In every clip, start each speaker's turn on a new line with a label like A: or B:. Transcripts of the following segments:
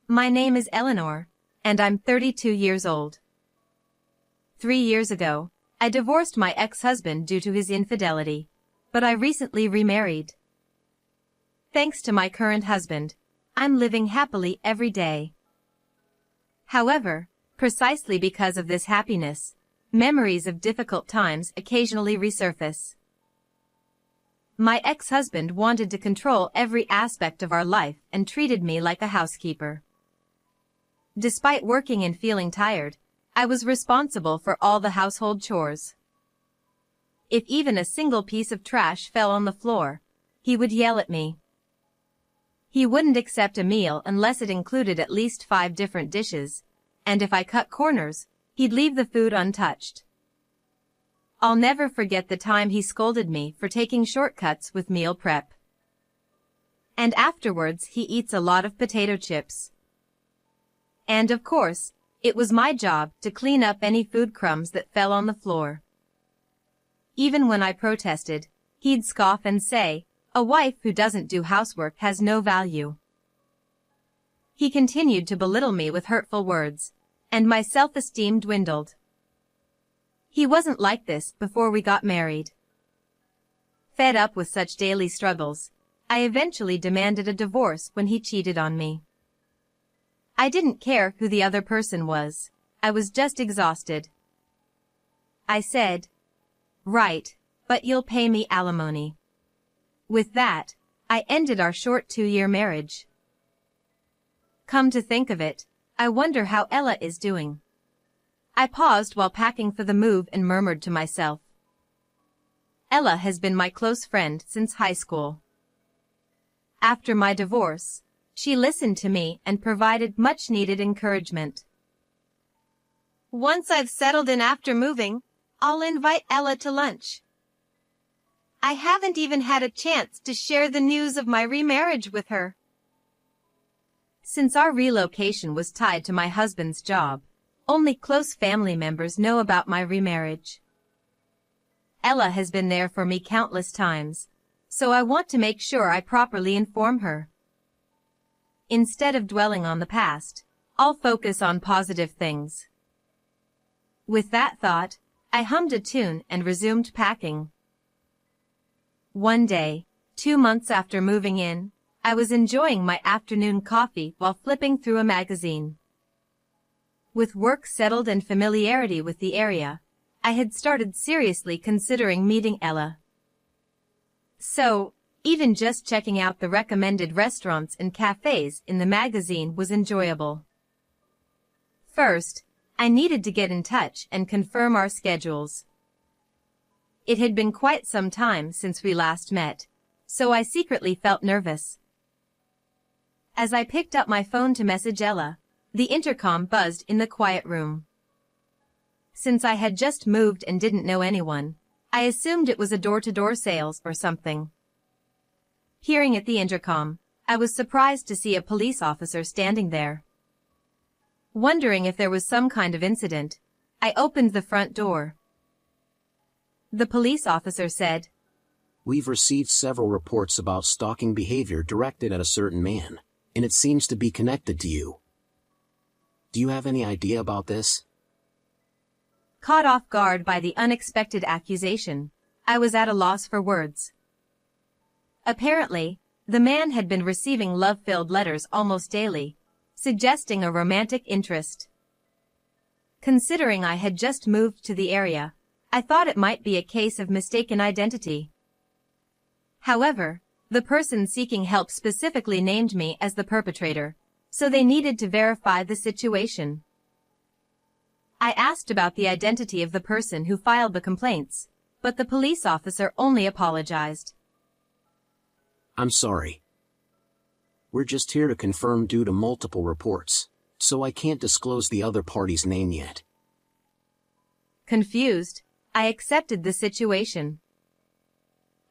A: My name is Eleanor, and I'm 32 years old. 3 years ago, I divorced my ex-husband due to his infidelity, but I recently remarried. Thanks to my current husband, I'm living happily every day. However, precisely because of this happiness, memories of difficult times occasionally resurface. My ex-husband wanted to control every aspect of our life and treated me like a housekeeper. Despite working and feeling tired, I was responsible for all the household chores. If even a single piece of trash fell on the floor, he would yell at me. He wouldn't accept a meal unless it included at least 5 different dishes, and if I cut corners, he'd leave the food untouched. I'll never forget the time he scolded me for taking shortcuts with meal prep. And afterwards he eats a lot of potato chips. And of course, it was my job to clean up any food crumbs that fell on the floor. Even when I protested, he'd scoff and say, "A wife who doesn't do housework has no value." He continued to belittle me with hurtful words, and my self-esteem dwindled. He wasn't like this before we got married. Fed up with such daily struggles, I eventually demanded a divorce when he cheated on me. I didn't care who the other person was. I was just exhausted. I said, "Right, but you'll pay me alimony." With that, I ended our short 2-year marriage. Come to think of it, I wonder how Ella is doing. I paused while packing for the move and murmured to myself. Ella has been my close friend since high school. After my divorce, she listened to me and provided much-needed encouragement. Once I've settled in after moving, I'll invite Ella to lunch. I haven't even had a chance to share the news of my remarriage with her. Since our relocation was tied to my husband's job, only close family members know about my remarriage. Ella has been there for me countless times, so I want to make sure I properly inform her. Instead of dwelling on the past, I'll focus on positive things. With that thought, I hummed a tune and resumed packing. One day, 2 months after moving in, I was enjoying my afternoon coffee while flipping through a magazine. With work settled and familiarity with the area, I had started seriously considering meeting Ella. So, even just checking out the recommended restaurants and cafes in the magazine was enjoyable. First, I needed to get in touch and confirm our schedules. It had been quite some time since we last met, so I secretly felt nervous. As I picked up my phone to message Ella, the intercom buzzed in the quiet room. Since I had just moved and didn't know anyone, I assumed it was a door-to-door sales or something. Peering at the intercom, I was surprised to see a police officer standing there. Wondering if there was some kind of incident, I opened the front door. The police officer said,
B: "We've received several reports about stalking behavior directed at a certain man, and it seems to be connected to you. Do you have any idea about this?"
A: Caught off guard by the unexpected accusation, I was at a loss for words. Apparently, the man had been receiving love-filled letters almost daily, suggesting a romantic interest. Considering I had just moved to the area, I thought it might be a case of mistaken identity. However, the person seeking help specifically named me as the perpetrator, so they needed to verify the situation. I asked about the identity of the person who filed the complaints, but the police officer only apologized.
B: "I'm sorry. We're just here to confirm due to multiple reports, so I can't disclose the other party's name yet."
A: Confused, I accepted the situation.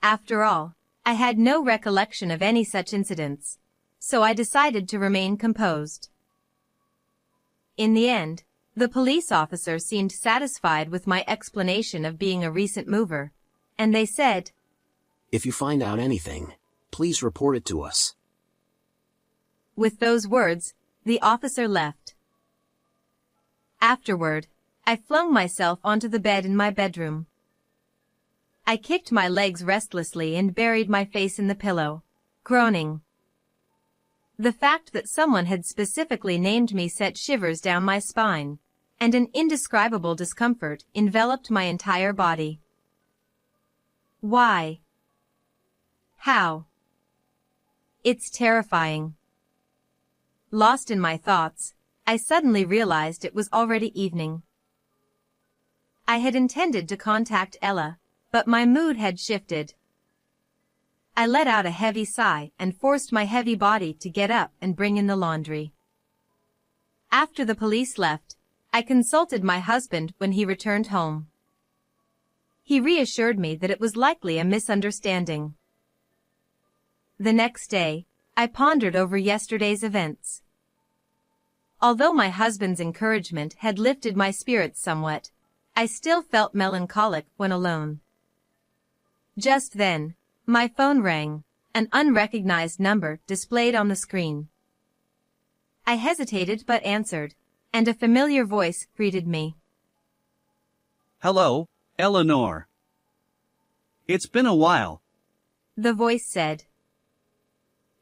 A: After all, I had no recollection of any such incidents, so I decided to remain composed. In the end, the police officer seemed satisfied with my explanation of being a recent mover, and they said,
B: "If you find out anything, please report it to us."
A: With those words, The officer left. Afterward, I flung myself onto the bed in my bedroom. I kicked my legs restlessly and buried my face in the pillow, groaning. The fact that someone had specifically named me sent shivers down my spine, and an indescribable discomfort enveloped my entire body. Why? How? It's terrifying. Lost in my thoughts, I suddenly realized it was already evening. I had intended to contact Ella, but my mood had shifted. I let out a heavy sigh and forced my heavy body to get up and bring in the laundry. After the police left, I consulted my husband when he returned home. He reassured me that it was likely a misunderstanding. The next day, I pondered over yesterday's events. Although my husband's encouragement had lifted my spirits somewhat, I still felt melancholic when alone. Just then, my phone rang, an unrecognized number displayed on the screen. I hesitated but answered, and a familiar voice greeted me.
C: Hello, Eleanor. It's been a while.
A: The voice said.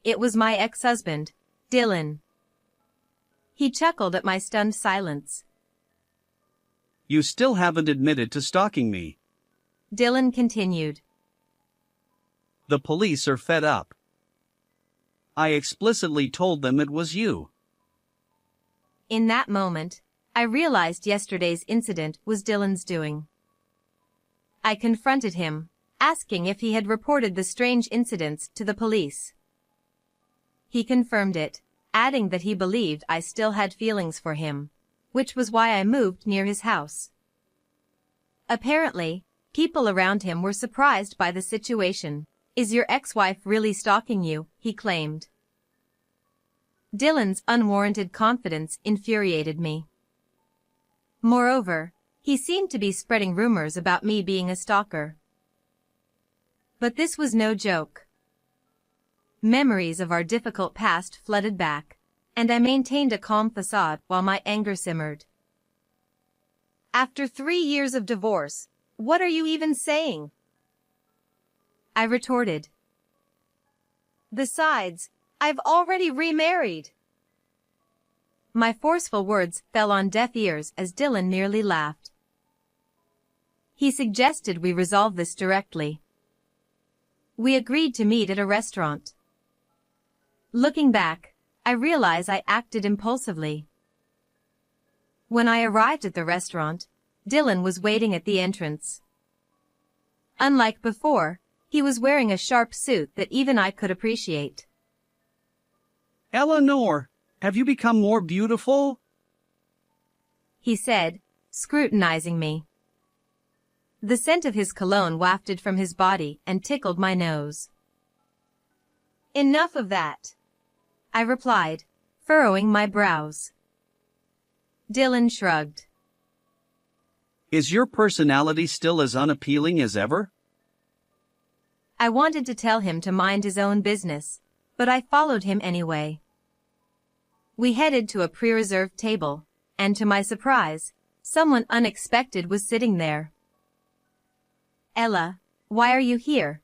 A: It was my ex-husband, Dylan. He chuckled at my stunned silence.
C: You still haven't admitted to stalking me.
A: Dylan continued.
C: The police are fed up. I explicitly told them it was you.
A: In that moment, I realized yesterday's incident was Dylan's doing. I confronted him, asking if he had reported the strange incidents to the police. He confirmed it, adding that he believed I still had feelings for him, which was why I moved near his house. Apparently, people around him were surprised by the situation. Is your ex-wife really stalking you? He claimed. Dylan's unwarranted confidence infuriated me. Moreover, he seemed to be spreading rumors about me being a stalker. But this was no joke. Memories of our difficult past flooded back, and I maintained a calm facade while my anger simmered. After 3 years of divorce, what are you even saying? I retorted. Besides, I've already remarried. My forceful words fell on deaf ears as Dylan merely laughed. He suggested we resolve this directly. We agreed to meet at a restaurant. Looking back, I realize I acted impulsively. When I arrived at the restaurant, Dylan was waiting at the entrance. Unlike before, he was wearing a sharp suit that even I could appreciate.
C: Eleanor, have you become more beautiful?
A: He said, scrutinizing me. The scent of his cologne wafted from his body and tickled my nose. Enough of that, I replied, furrowing my brows. Dylan shrugged.
C: Is your personality still as unappealing as ever?
A: I wanted to tell him to mind his own business, but I followed him anyway. We headed to a pre-reserved table, and to my surprise, someone unexpected was sitting there. Ella, why are you here?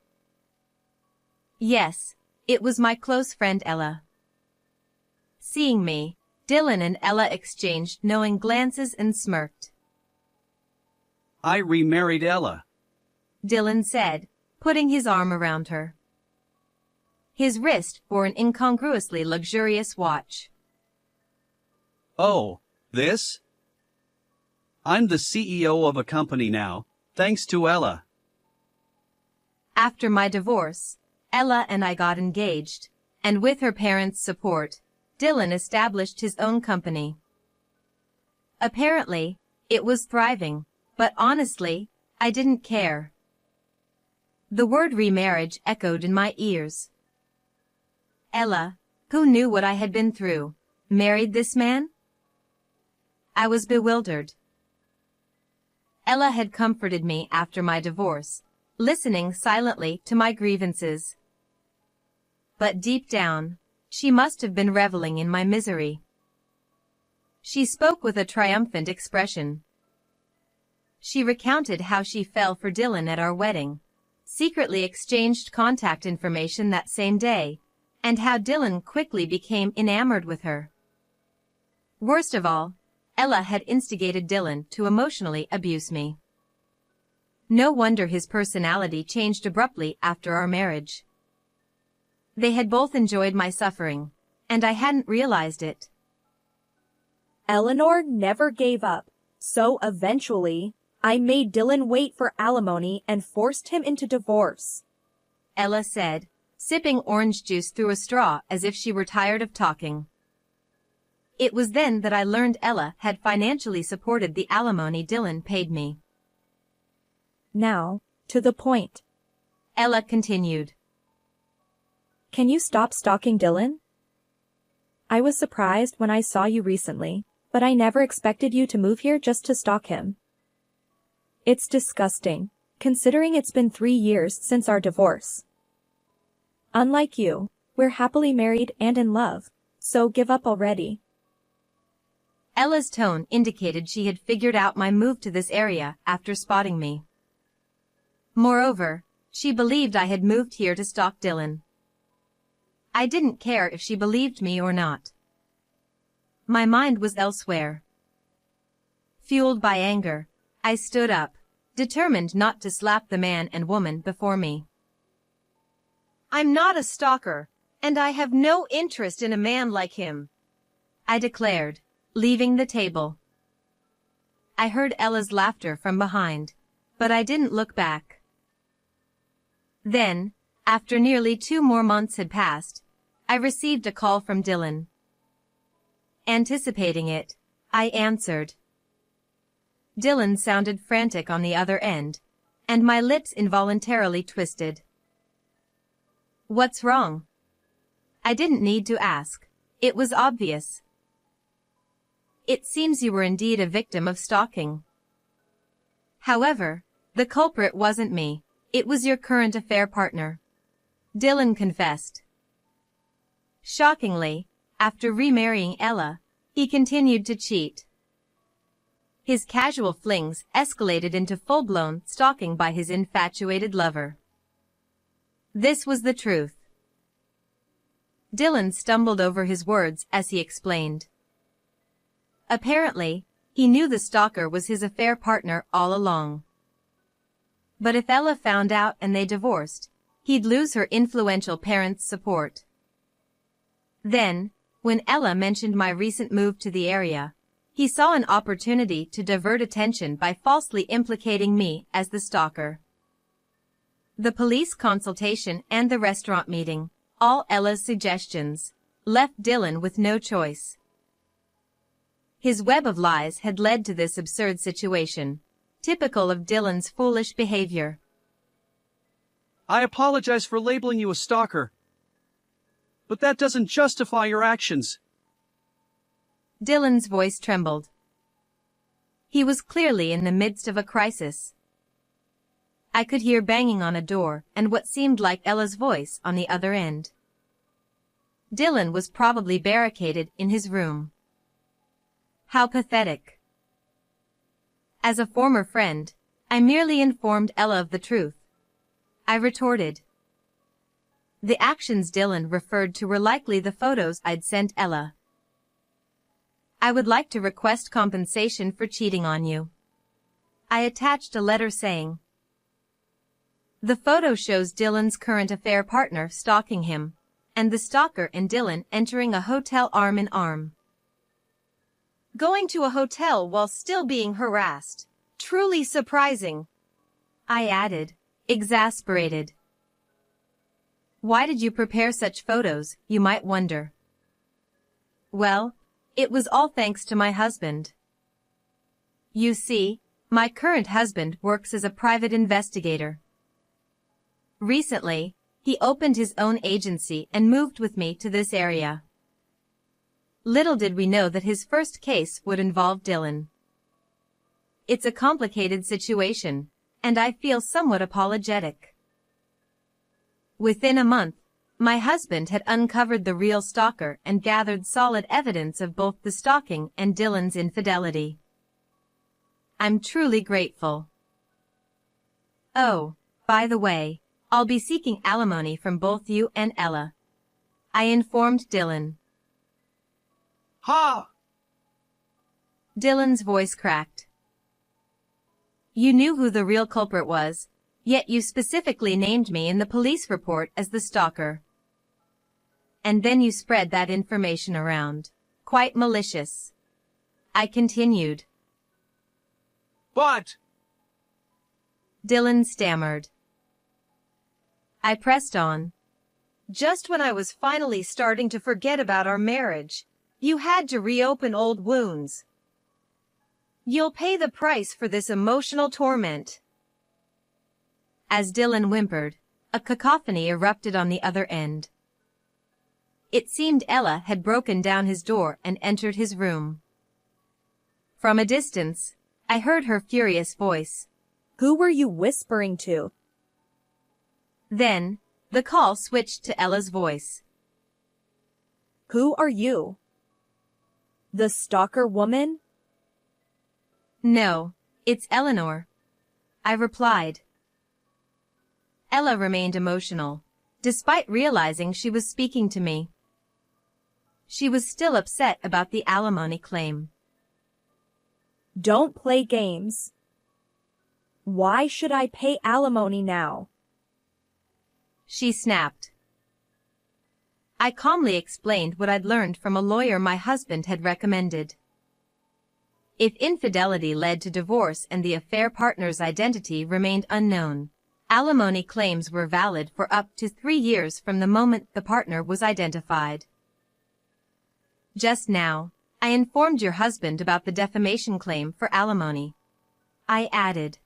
A: Yes, it was my close friend Ella. Seeing me, Dylan and Ella exchanged knowing glances and smirked.
C: I remarried Ella,
A: Dylan said, putting his arm around her. His wrist bore an incongruously luxurious watch.
C: Oh, this? I'm the CEO of a company now, thanks to Ella.
A: After my divorce, Ella and I got engaged, and with her parents' support, Dylan established his own company. Apparently, it was thriving, but honestly, I didn't care. The word remarriage echoed in my ears. Ella, who knew what I had been through, married this man? I was bewildered. Ella had comforted me after my divorce, listening silently to my grievances. But deep down, she must have been reveling in my misery. She spoke with a triumphant expression. She recounted how she fell for Dylan at our wedding, secretly exchanged contact information that same day, and how Dylan quickly became enamored with her. Worst of all, Ella had instigated Dylan to emotionally abuse me. No wonder his personality changed abruptly after our marriage. They had both enjoyed my suffering, and I hadn't realized it.
D: Eleanor never gave up, so eventually, I made Dylan wait for alimony and forced him into divorce.
A: Ella said, sipping orange juice through a straw as if she were tired of talking. It was then that I learned Ella had financially supported the alimony Dylan paid me.
D: Now, to the point.
A: Ella continued.
D: Can you stop stalking Dylan? I was surprised when I saw you recently, but I never expected you to move here just to stalk him. It's disgusting, considering it's been 3 years since our divorce. Unlike you, we're happily married and in love, so give up already.
A: Ella's tone indicated she had figured out my move to this area after spotting me. Moreover, she believed I had moved here to stalk Dylan. I didn't care if she believed me or not. My mind was elsewhere. Fueled by anger, I stood up, determined not to slap the man and woman before me. I'm not a stalker, and I have no interest in a man like him, I declared, leaving the table. I heard Ella's laughter from behind, but I didn't look back. Then, after nearly 2 more months had passed, I received a call from Dylan. Anticipating it, I answered. Dylan sounded frantic on the other end, and my lips involuntarily twisted. What's wrong? I didn't need to ask. It was obvious. It seems you were indeed a victim of stalking. However, the culprit wasn't me. It was your current affair partner. Dylan confessed. Shockingly, after remarrying Ella, he continued to cheat. His casual flings escalated into full-blown stalking by his infatuated lover. This was the truth. Dylan stumbled over his words as he explained. Apparently, he knew the stalker was his affair partner all along. But if Ella found out and they divorced, he'd lose her influential parents' support. Then, when Ella mentioned my recent move to the area, he saw an opportunity to divert attention by falsely implicating me as the stalker. The police consultation and the restaurant meeting, all Ella's suggestions, left Dylan with no choice. His web of lies had led to this absurd situation, typical of Dylan's foolish behavior.
C: I apologize for labeling you a stalker, but that doesn't justify your actions.
A: Dylan's voice trembled. He was clearly in the midst of a crisis. I could hear banging on a door and what seemed like Ella's voice on the other end. Dylan was probably barricaded in his room. How pathetic. As a former friend, I merely informed Ella of the truth. I retorted. The actions Dylan referred to were likely the photos I'd sent Ella. I would like to request compensation for cheating on you. I attached a letter saying. The photo shows Dylan's current affair partner stalking him, and the stalker and Dylan entering a hotel arm in arm. Going to a hotel while still being harassed. Truly surprising, I added, exasperated. Why did you prepare such photos, you might wonder? Well, it was all thanks to my husband. You see, my current husband works as a private investigator. Recently, he opened his own agency and moved with me to this area. Little did we know that his first case would involve Dylan. It's a complicated situation, and I feel somewhat apologetic. Within a month, my husband had uncovered the real stalker and gathered solid evidence of both the stalking and Dylan's infidelity. I'm truly grateful. Oh, by the way, I'll be seeking alimony from both you and Ella, I informed Dylan.
C: Ha!
A: Dylan's voice cracked. You knew who the real culprit was, yet you specifically named me in the police report as the stalker. And then you spread that information around. Quite malicious. I continued.
C: But...
A: Dylan stammered. I pressed on. Just when I was finally starting to forget about our marriage, you had to reopen old wounds. You'll pay the price for this emotional torment. As Dylan whimpered, a cacophony erupted on the other end. It seemed Ella had broken down his door and entered his room. From a distance, I heard her furious voice.
D: Who were you whispering to?
A: Then, the call switched to Ella's voice.
D: Who are you? The stalker woman?
A: No, it's Eleanor, I replied. Ella remained emotional, despite realizing she was speaking to me. She was still upset about the alimony claim.
D: Don't play games. Why should I pay alimony now?
A: She snapped. I calmly explained what I'd learned from a lawyer my husband had recommended. If infidelity led to divorce and the affair partner's identity remained unknown, alimony claims were valid for up to 3 years from the moment the partner was identified. Just now, I informed your husband about the defamation claim for alimony, I added.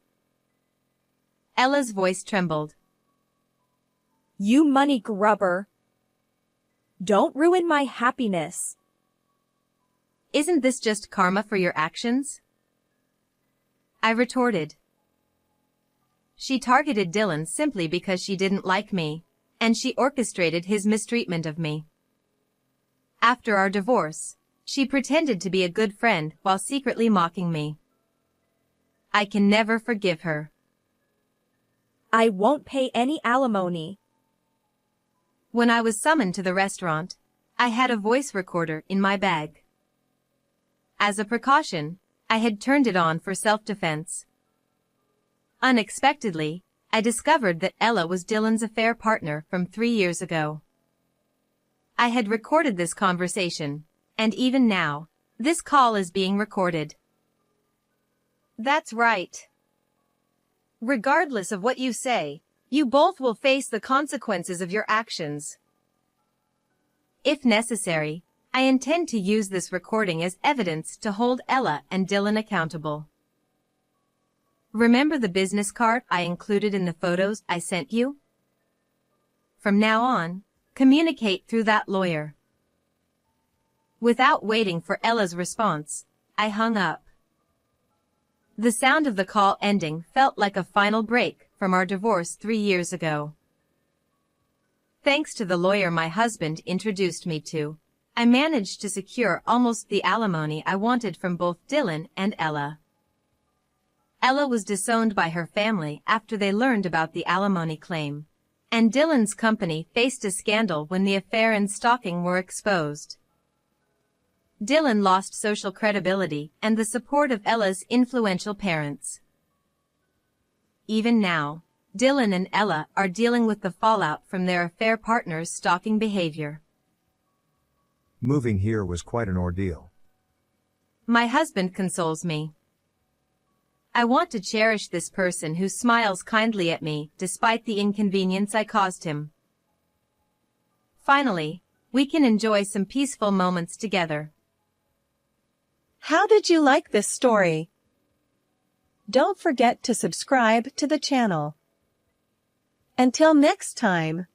A: Ella's voice trembled.
D: You money grubber. Don't ruin my happiness.
A: Isn't this just karma for your actions? I retorted. She targeted Dylan simply because she didn't like me, and she orchestrated his mistreatment of me. After our divorce, she pretended to be a good friend while secretly mocking me. I can never forgive her.
D: I won't pay any alimony.
A: When I was summoned to the restaurant, I had a voice recorder in my bag. As a precaution, I had turned it on for self-defense. Unexpectedly, I discovered that Ella was Dylan's affair partner from 3 years ago. I had recorded this conversation, and even now, this call is being recorded. That's right. Regardless of what you say, you both will face the consequences of your actions. If necessary, I intend to use this recording as evidence to hold Ella and Dylan accountable. Remember the business card I included in the photos I sent you? From now on, communicate through that lawyer. Without waiting for Ella's response, I hung up. The sound of the call ending felt like a final break from our divorce 3 years ago. Thanks to the lawyer my husband introduced me to, I managed to secure almost the alimony I wanted from both Dylan and Ella. Ella was disowned by her family after they learned about the alimony claim, and Dylan's company faced a scandal when the affair and stalking were exposed. Dylan lost social credibility and the support of Ella's influential parents. Even now, Dylan and Ella are dealing with the fallout from their affair partner's stalking behavior.
E: Moving here was quite an ordeal.
A: My husband consoles me. I want to cherish this person who smiles kindly at me despite the inconvenience I caused him. Finally, we can enjoy some peaceful moments together.
F: How did you like this story? Don't forget to subscribe to the channel. Until next time.